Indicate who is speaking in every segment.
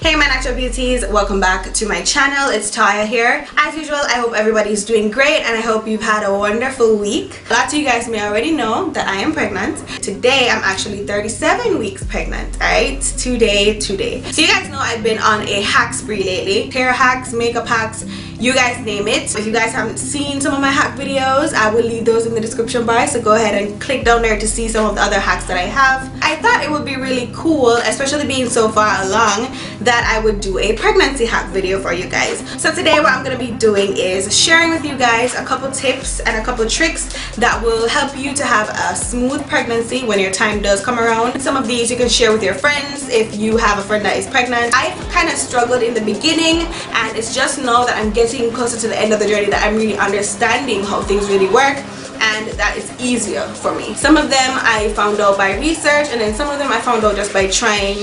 Speaker 1: Hey my natural beauties, welcome back to my channel. It's Toya here. As usual, I hope everybody's doing great and I hope you've had a wonderful week. A lot of you guys may already know that I am pregnant. Today I'm actually 37 weeks pregnant, alright? Today. So you guys know I've been on a hack spree lately. Hair hacks, makeup hacks, you guys name it. If you guys haven't seen some of my hack videos, I will leave those in the description bar, so go ahead and click down there to see some of the other hacks that I have. I thought it would be really cool, especially being so far along, that I would do a pregnancy hack video for you guys. So today what I'm going to be doing is sharing with you guys a couple tips and a couple tricks that will help you to have a smooth pregnancy when your time does come around. Some of these you can share with your friends if you have a friend that is pregnant. I've kind of struggled in the beginning, and it's just now that I'm getting closer to the end of the journey that I'm really understanding how things really work, and that is easier for me. Some of them I found out by research, and then some of them I found out just by trying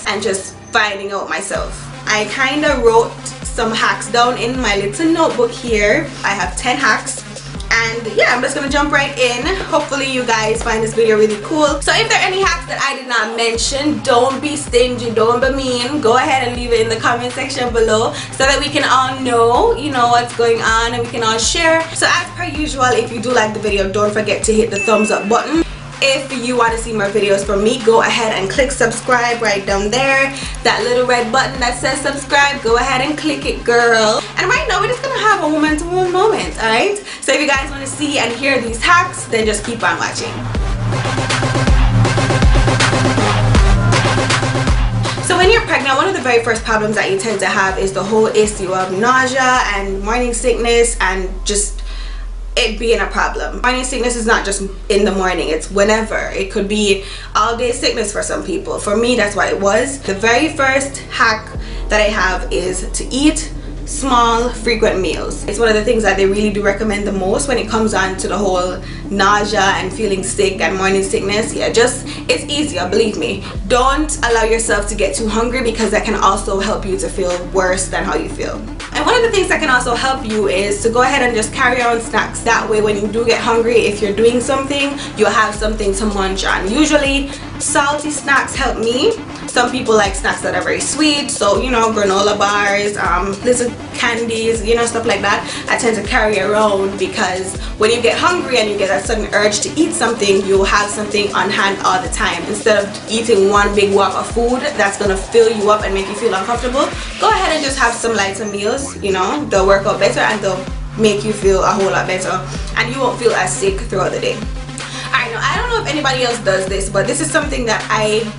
Speaker 1: and just finding out myself. I kind of wrote some hacks down in my little notebook here. I have 10 hacks, and yeah, I'm just gonna jump right in. Hopefully you guys find this video really cool. So if there are any hacks that I did not mention, don't be stingy, don't be mean. Go ahead and leave it in the comment section below so that we can all know, you know, what's going on, and we can all share. So as per usual, if you do like the video, don't forget to hit the thumbs up button. If you want to see more videos from me, go ahead and click subscribe right down there. That little red button that says subscribe, go ahead and click it, girl. And right now we're just gonna have a woman to woman moment, alright? So if you guys want to see and hear these hacks, then just keep on watching. So when you're pregnant, one of the very first problems that you tend to have is the whole issue of nausea and morning sickness, and just it being a problem. Morning sickness is not just in the morning, it's whenever. It could be all day sickness for some people. For me, that's what it was. The very first hack that I have is to eat small frequent meals. It's one of the things that they really do recommend the most when it comes on to the whole nausea and feeling sick and morning sickness. Yeah, just it's easier, believe me. Don't allow yourself to get too hungry, because that can also help you to feel worse than how you feel. And one of the things that can also help you is to go ahead and just carry on snacks. That way when you do get hungry, if you're doing something, you'll have something to munch on. Usually salty snacks help me. Some people like snacks that are very sweet, so you know, granola bars, little candies, you know, stuff like that I tend to carry around, because when you get hungry and you get a sudden urge to eat something, you'll have something on hand all the time. Instead of eating one big wok of food that's gonna fill you up and make you feel uncomfortable, go ahead and just have some lighter meals. You know, they'll work out better and they'll make you feel a whole lot better, and you won't feel as sick throughout the day. Alright, now I don't know if anybody else does this, but this is something that I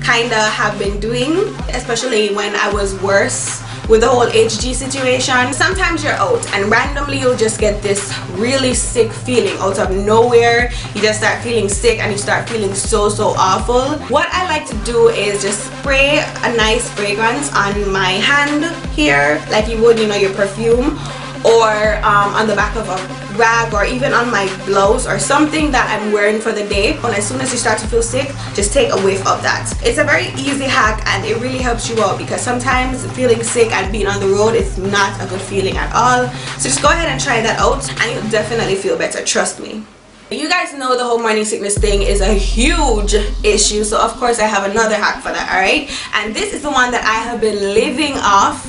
Speaker 1: kinda have been doing, especially when I was worse with the whole HG situation. Sometimes you're out and randomly you'll just get this really sick feeling out of nowhere. You just start feeling sick and you start feeling so awful. What I like to do is just spray a nice fragrance on my hand here, like you would, you know, your perfume, or on the back of a rag, or even on my blouse or something that I'm wearing for the day. And as soon as you start to feel sick, just take a whiff of that. It's a very easy hack and it really helps you out, because sometimes feeling sick and being on the road is not a good feeling at all. So just go ahead and try that out and you'll definitely feel better, trust me. You guys know the whole morning sickness thing is a huge issue, so of course I have another hack for that, alright? And this is the one that I have been living off.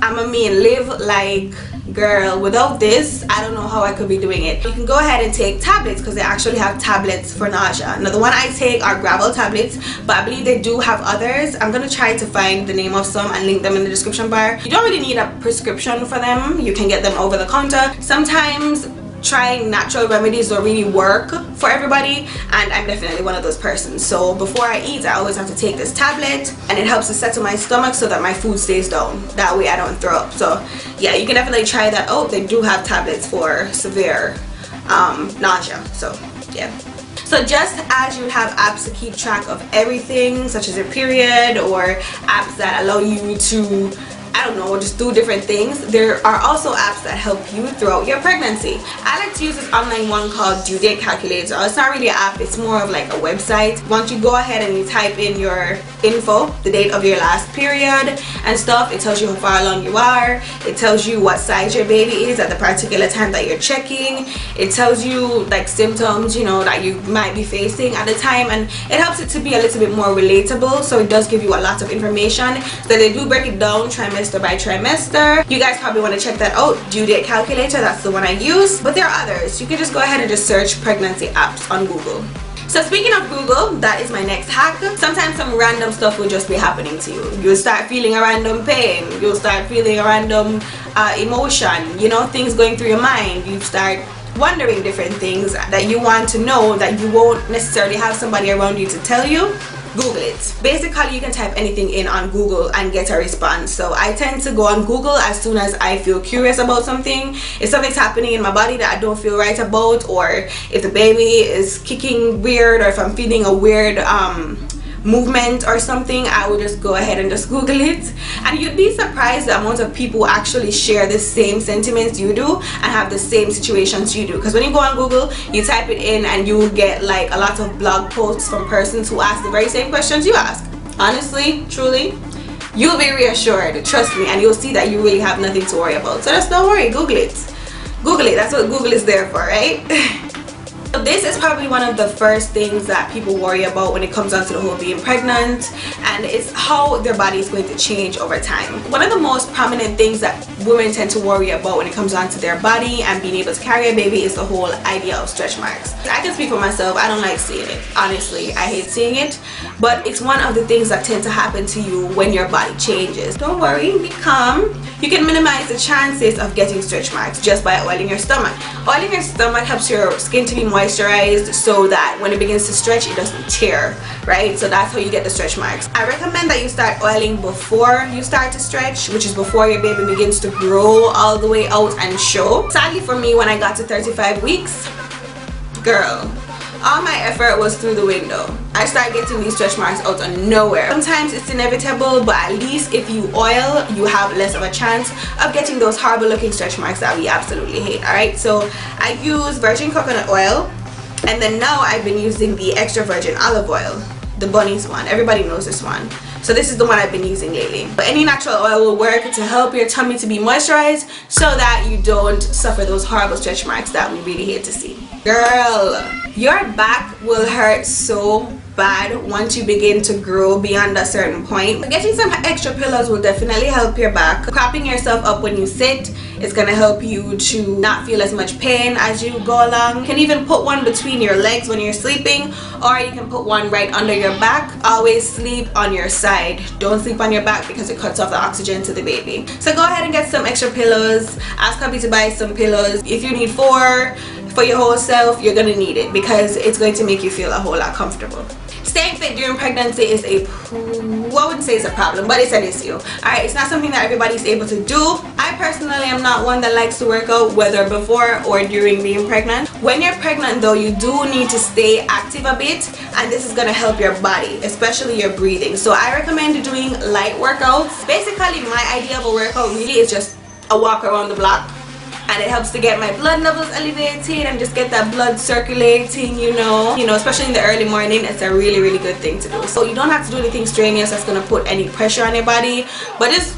Speaker 1: Live like, girl, without this I don't know how I could be doing it. You can go ahead and take tablets, because they actually have tablets for nausea. Now the one I take are Gravol tablets, but I believe they do have others. I'm gonna try to find the name of some and link them in the description bar. You don't really need a prescription for them, you can get them over the counter. Sometimes trying natural remedies don't really work for everybody, and I'm definitely one of those persons. So before I eat, I always have to take this tablet, and it helps to settle my stomach so that my food stays down. That way I don't throw up. So yeah, you can definitely try that out. They do have tablets for severe nausea, so yeah. So just as you have apps to keep track of everything, such as your period, or apps that allow you to I don't know, just do different things. There are also apps that help you throughout your pregnancy. I like to use this online one called Due Date Calculator. It's not really an app, it's more of like a website. Once you go ahead and you type in your info, the date of your last period and stuff, it tells you how far along you are. It tells you what size your baby is at the particular time that you're checking. It tells you like symptoms, you know, that you might be facing at the time, and it helps it to be a little bit more relatable. So it does give you a lot of information. So they do break it down trimester by trimester. You guys probably want to check that out. Due Date Calculator, that's the one I use, but there are others. You can just go ahead and just search pregnancy apps on Google. So speaking of Google, that is my next hack. Sometimes some random stuff will just be happening to you. You'll start feeling a random pain. You'll start feeling a random emotion, you know, things going through your mind. You start wondering different things that you want to know that you won't necessarily have somebody around you to tell you. Google it. Basically, you can type anything in on Google and get a response. So I tend to go on Google as soon as I feel curious about something. If something's happening in my body that I don't feel right about, or if the baby is kicking weird, or if I'm feeling a weird movement or something, I will just go ahead and just Google it. And you'd be surprised the amount of people actually share the same sentiments you do and have the same situations you do. Because when you go on Google, you type it in and you will get like a lot of blog posts from persons who ask the very same questions you ask. Honestly, truly, you'll be reassured, trust me, and you'll see that you really have nothing to worry about. So just don't worry, Google it. Google it, that's what Google is there for, right? So this is probably one of the first things that people worry about when it comes down to the whole being pregnant, and it's how their body is going to change over time. One of the most prominent things that women tend to worry about when it comes down to their body and being able to carry a baby is the whole idea of stretch marks. I can speak for myself, I don't like seeing it. Honestly, I hate seeing it, but it's one of the things that tend to happen to you when your body changes. Don't worry, be calm. You can minimize the chances of getting stretch marks just by oiling your stomach. Oiling your stomach helps your skin to be moisturized so that when it begins to stretch, it doesn't tear, right? So that's how you get the stretch marks. I recommend that you start oiling before you start to stretch, which is before your baby begins to grow all the way out and show. Sadly for me, when I got to 35 weeks, girl, all my effort was through the window. I started getting these stretch marks out of nowhere. Sometimes it's inevitable, but at least if you oil, you have less of a chance of getting those horrible looking stretch marks that we absolutely hate. Alright, so I use virgin coconut oil, and then now I've been using the extra virgin olive oil, the bunnies one. Everybody knows this one. So this is the one I've been using lately. But any natural oil will work to help your tummy to be moisturized so that you don't suffer those horrible stretch marks that we really hate to see. Girl, your back will hurt so bad once you begin to grow beyond a certain point. Getting some extra pillows will definitely help your back. Propping yourself up when you sit is going to help you to not feel as much pain as you go along. You can even put one between your legs when you're sleeping, or you can put one right under your back. Always sleep on your side. Don't sleep on your back because it cuts off the oxygen to the baby. So go ahead and get some extra pillows. Ask hubby to buy some pillows. If you need 4 for your whole self, you're gonna need it because it's going to make you feel a whole lot comfortable. Staying fit during pregnancy is I wouldn't say it's a problem, but it's an issue. Alright, it's not something that everybody's able to do. I personally am not one that likes to work out, whether before or during being pregnant. When you're pregnant though, you do need to stay active a bit, and this is gonna help your body, especially your breathing. So I recommend doing light workouts. Basically, my idea of a workout really is just a walk around the block. And it helps to get my blood levels elevated and just get that blood circulating, you know, especially in the early morning. It's a really, really good thing to do. So you don't have to do anything strenuous that's going to put any pressure on your body, but just,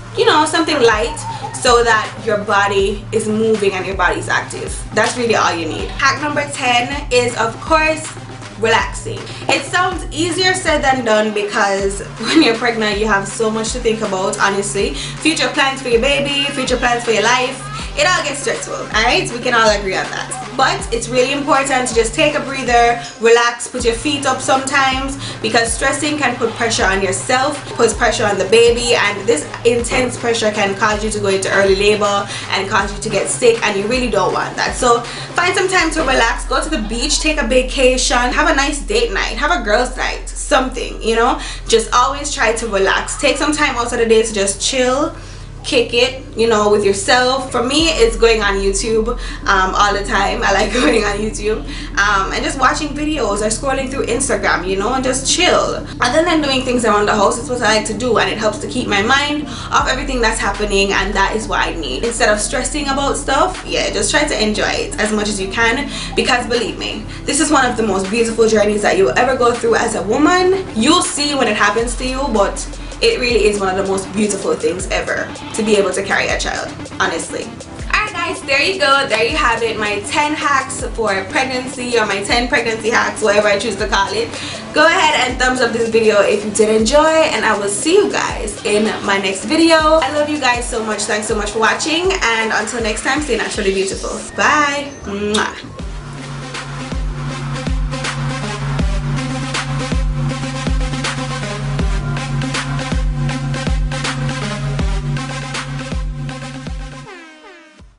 Speaker 1: something light so that your body is moving and your body's active. That's really all you need. Hack number 10 is, of course, relaxing. It sounds easier said than done because when you're pregnant you have so much to think about, honestly. Future plans for your baby, future plans for your life, it all gets stressful. Alright, we can all agree on that. But it's really important to just take a breather, relax, put your feet up sometimes, because stressing can put pressure on yourself, puts pressure on the baby, and this intense pressure can cause you to go into early labor and cause you to get sick, and you really don't want that. So find some time to relax, go to the beach, take a vacation, have a nice date night, have a girls night, something, just always try to relax. Take some time out of the day to just chill, kick it, you know, with yourself. For me, it's going on YouTube all the time. I like going on YouTube and just watching videos or scrolling through Instagram, you know, and just chill. Other than doing things around the house, it's what I like to do, and it helps to keep my mind off everything that's happening, and that is what I need. Instead of stressing about stuff, yeah, just try to enjoy it as much as you can, because believe me, this is one of the most beautiful journeys that you'll ever go through as a woman. You'll see when it happens to you, but it really is one of the most beautiful things ever to be able to carry a child, honestly. Alright guys, there you go. There you have it, my 10 hacks for pregnancy, or my 10 pregnancy hacks, whatever I choose to call it. Go ahead and thumbs up this video if you did enjoy, and I will see you guys in my next video. I love you guys so much. Thanks so much for watching, and until next time, stay naturally beautiful. Bye. Mwah.